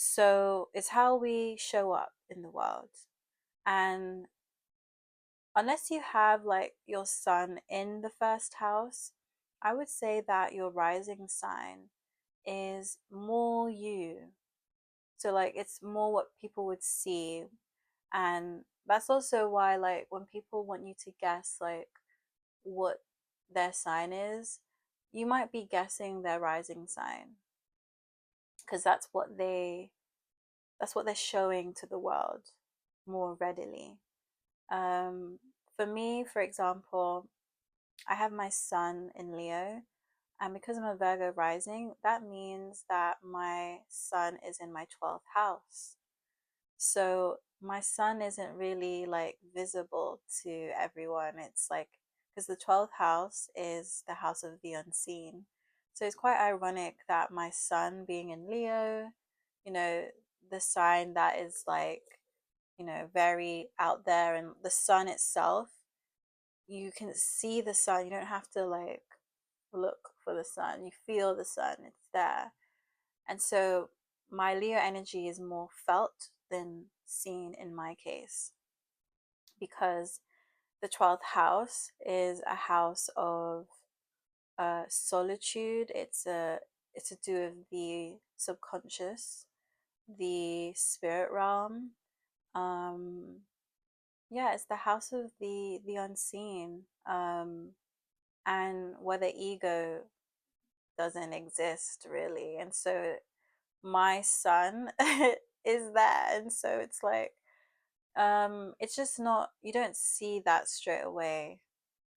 So it's how we show up in the world. And unless you have like your sun in the first house, I would say that your rising sign is more you. So like it's more what people would see. And that's also why like when people want you to guess like what their sign is, you might be guessing their rising sign because that's what they're showing to the world more readily. Um, for me, for example, I have my sun in Leo, and because I'm a Virgo rising, that means that my sun is in my 12th house. So my sun isn't really like visible to everyone. It's like because the 12th house is the house of the unseen. So it's quite ironic that my sun being in Leo, you know, the sign that is like, very out there, and the sun itself, you can see the sun. You don't have to like look for the sun. You feel the sun, it's there. And so my Leo energy is more felt than seen in my case because the 12th house is a house of solitude. It's to do with the subconscious, the spirit realm. Um, yeah, it's the house of the unseen, and where the ego doesn't exist really. And so my sun is there, and so it's like it's just not, you don't see that straight away.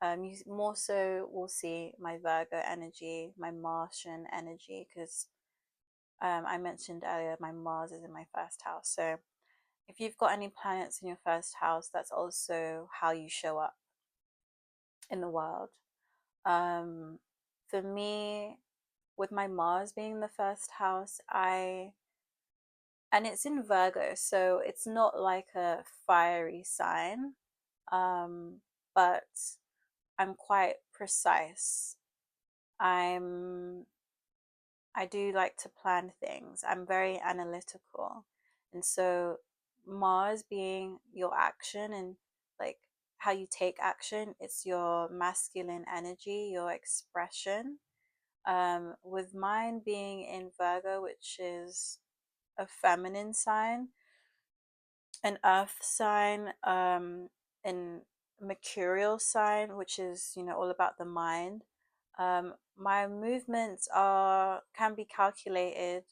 You more so will see my Virgo energy, my Martian energy, because I mentioned earlier my Mars is in my first house. So if you've got any planets in your first house, that's also how you show up in the world. um for me, with my Mars being the first house, and it's in Virgo, so it's not like a fiery sign. Um, but I'm quite precise. I'm I do like to plan things. I'm very analytical. And so Mars being your action and like how you take action, it's your masculine energy, your expression. With mine being in Virgo, which is a feminine sign, an earth sign, an mercurial sign, which is, all about the mind. My movements are can be calculated,